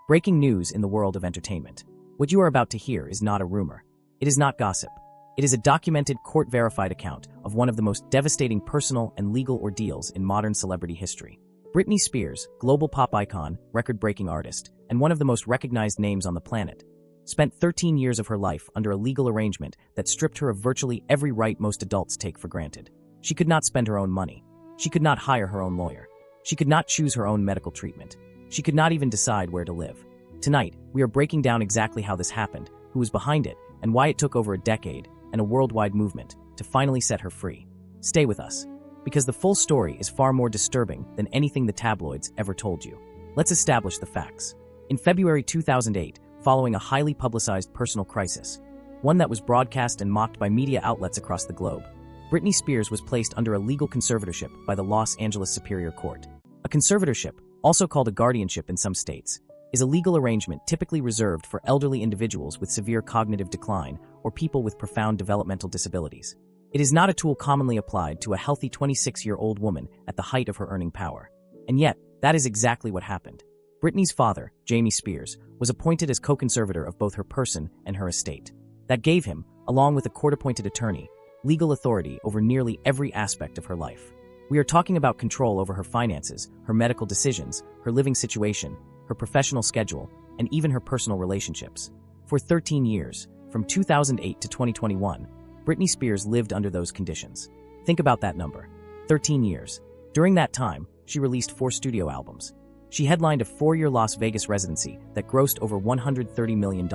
Breaking news in the world of entertainment. What you are about to hear is not a rumor. It is not gossip. It is a documented, court-verified account of one of the most devastating personal and legal ordeals in modern celebrity history. Britney Spears, global pop icon, record-breaking artist, and one of the most recognized names on the planet, spent 13 years of her life under a legal arrangement that stripped her of virtually every right most adults take for granted. She could not spend her own money. She could not hire her own lawyer. She could not choose her own medical treatment. She could not even decide where to live. Tonight, we are breaking down exactly how this happened, who was behind it, and why it took over a decade and a worldwide movement to finally set her free. Stay with us, because the full story is far more disturbing than anything the tabloids ever told you. Let's establish the facts. In February 2008, following a highly publicized personal crisis, one that was broadcast and mocked by media outlets across the globe, Britney Spears was placed under a legal conservatorship by the Los Angeles Superior Court. A conservatorship, also called a guardianship in some states, is a legal arrangement typically reserved for elderly individuals with severe cognitive decline or people with profound developmental disabilities. It is not a tool commonly applied to a healthy 26-year-old woman at the height of her earning power. And yet, that is exactly what happened. Britney's father, Jamie Spears, was appointed as co-conservator of both her person and her estate. That gave him, along with a court-appointed attorney, legal authority over nearly every aspect of her life. We are talking about control over her finances, her medical decisions, her living situation, her professional schedule, and even her personal relationships. For 13 years, from 2008 to 2021, Britney Spears lived under those conditions. Think about that number. 13 years. During that time, she released 4 studio albums. She headlined a 4-year Las Vegas residency that grossed over $130 million.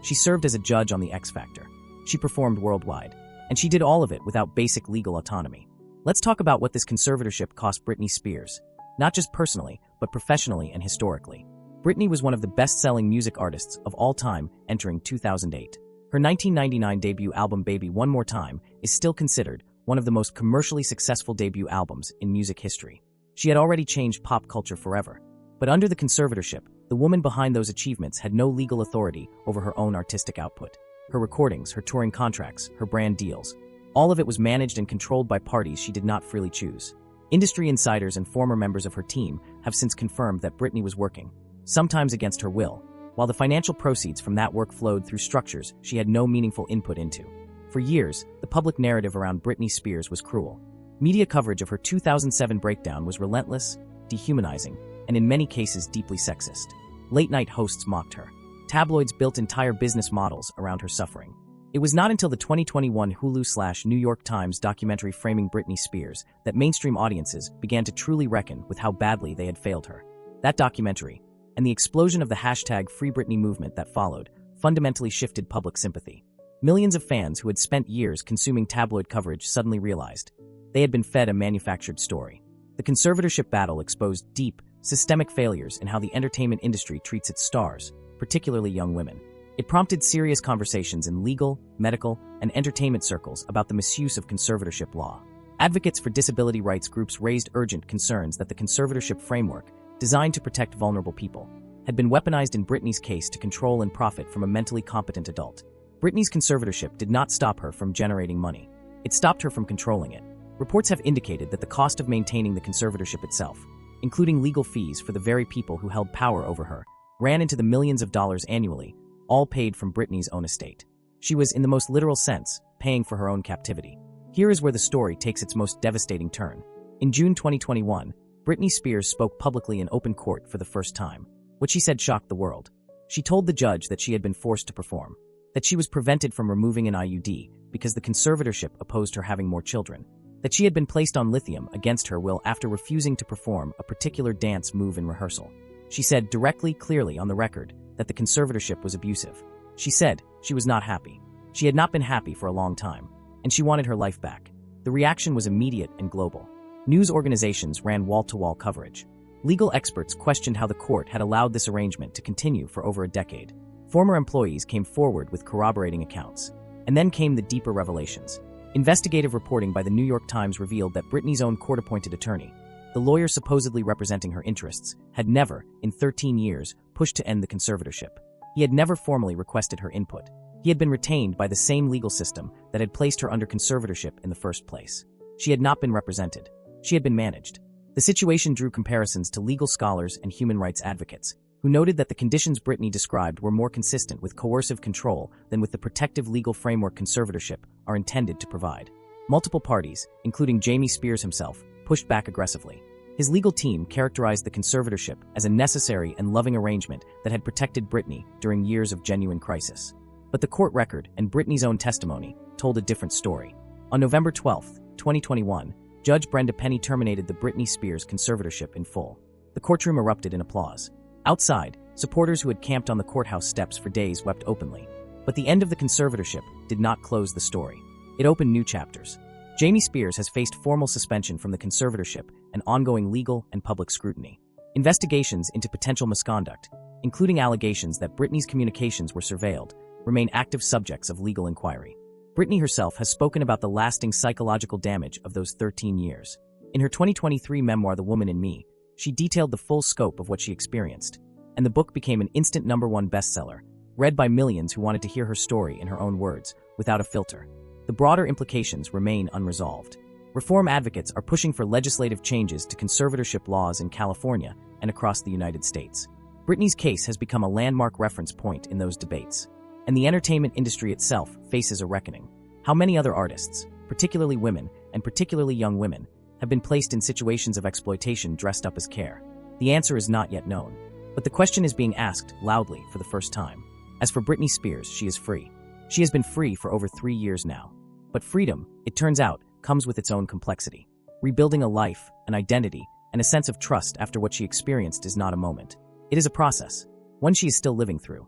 She served as a judge on The X Factor. She performed worldwide. And she did all of it without basic legal autonomy. Let's talk about what this conservatorship cost Britney Spears. Not just personally, but professionally and historically. Britney was one of the best-selling music artists of all time entering 2008. Her 1999 debut album Baby One More Time is still considered one of the most commercially successful debut albums in music history. She had already changed pop culture forever. But under the conservatorship, the woman behind those achievements had no legal authority over her own artistic output. Her recordings, her touring contracts, her brand deals. All of it was managed and controlled by parties she did not freely choose. Industry insiders and former members of her team have since confirmed that Britney was working, sometimes against her will, while the financial proceeds from that work flowed through structures she had no meaningful input into. For years, the public narrative around Britney Spears was cruel. Media coverage of her 2007 breakdown was relentless, dehumanizing, and in many cases deeply sexist. Late-night hosts mocked her. Tabloids built entire business models around her suffering. It was not until the 2021 Hulu/New York Times documentary Framing Britney Spears that mainstream audiences began to truly reckon with how badly they had failed her. That documentary, and the explosion of the #FreeBritney movement that followed, fundamentally shifted public sympathy. Millions of fans who had spent years consuming tabloid coverage suddenly realized they had been fed a manufactured story. The conservatorship battle exposed deep, systemic failures in how the entertainment industry treats its stars, particularly young women. It prompted serious conversations in legal, medical, and entertainment circles about the misuse of conservatorship law. Advocates for disability rights groups raised urgent concerns that the conservatorship framework, designed to protect vulnerable people, had been weaponized in Britney's case to control and profit from a mentally competent adult. Britney's conservatorship did not stop her from generating money. It stopped her from controlling it. Reports have indicated that the cost of maintaining the conservatorship itself, including legal fees for the very people who held power over her, ran into the millions of dollars annually, all paid from Britney's own estate. She was, in the most literal sense, paying for her own captivity. Here is where the story takes its most devastating turn. In June 2021, Britney Spears spoke publicly in open court for the first time. What she said shocked the world. She told the judge that she had been forced to perform, that she was prevented from removing an IUD because the conservatorship opposed her having more children, that she had been placed on lithium against her will after refusing to perform a particular dance move in rehearsal. She said directly, clearly on the record, that the conservatorship was abusive. She said she was not happy. She had not been happy for a long time, and she wanted her life back. The reaction was immediate and global. News organizations ran wall-to-wall coverage. Legal experts questioned how the court had allowed this arrangement to continue for over a decade. Former employees came forward with corroborating accounts. And then came the deeper revelations. Investigative reporting by the New York Times revealed that Britney's own court-appointed attorney, the lawyer supposedly representing her interests, had never, in 13 years, pushed to end the conservatorship. He had never formally requested her input. He had been retained by the same legal system that had placed her under conservatorship in the first place. She had not been represented. She had been managed. The situation drew comparisons to legal scholars and human rights advocates. who noted that the conditions Britney described were more consistent with coercive control than with the protective legal framework conservatorship are intended to provide. Multiple parties, including Jamie Spears himself, pushed back aggressively. His legal team characterized the conservatorship as a necessary and loving arrangement that had protected Britney during years of genuine crisis. But the court record and Britney's own testimony told a different story. On November 12, 2021, Judge Brenda Penny terminated the Britney Spears conservatorship in full. The courtroom erupted in applause. Outside, supporters who had camped on the courthouse steps for days wept openly. But the end of the conservatorship did not close the story. It opened new chapters. Jamie Spears has faced formal suspension from the conservatorship and ongoing legal and public scrutiny. Investigations into potential misconduct, including allegations that Britney's communications were surveilled, remain active subjects of legal inquiry. Britney herself has spoken about the lasting psychological damage of those 13 years. In her 2023 memoir, The Woman in Me, she detailed the full scope of what she experienced, and the book became an instant #1 bestseller, read by millions who wanted to hear her story in her own words, without a filter. The broader implications remain unresolved. Reform advocates are pushing for legislative changes to conservatorship laws in California and across the United States. Britney's case has become a landmark reference point in those debates, and the entertainment industry itself faces a reckoning. How many other artists, particularly women, and particularly young women, have been placed in situations of exploitation dressed up as care? The answer is not yet known, but the question is being asked loudly for the first time. As for Britney Spears, she is free. She has been free for over 3 years now. But freedom, it turns out, comes with its own complexity. Rebuilding a life, an identity, and a sense of trust after what she experienced is not a moment. It is a process, one she is still living through.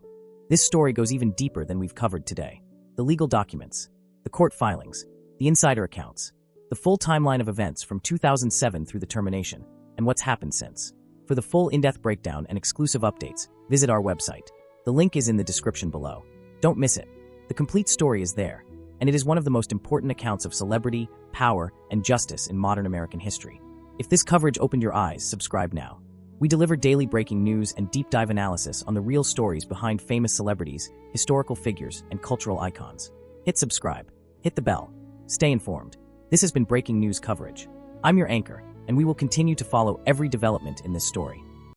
This story goes even deeper than we've covered today. The legal documents, the court filings, the insider accounts, the full timeline of events from 2007 through the termination, and what's happened since. For the full in-depth breakdown and exclusive updates, visit our website. The link is in the description below. Don't miss it. The complete story is there, and it is one of the most important accounts of celebrity, power, and justice in modern American history. If this coverage opened your eyes, subscribe now. We deliver daily breaking news and deep dive analysis on the real stories behind famous celebrities, historical figures, and cultural icons. Hit subscribe, hit the bell, stay informed. This has been breaking news coverage. I'm your anchor, and we will continue to follow every development in this story.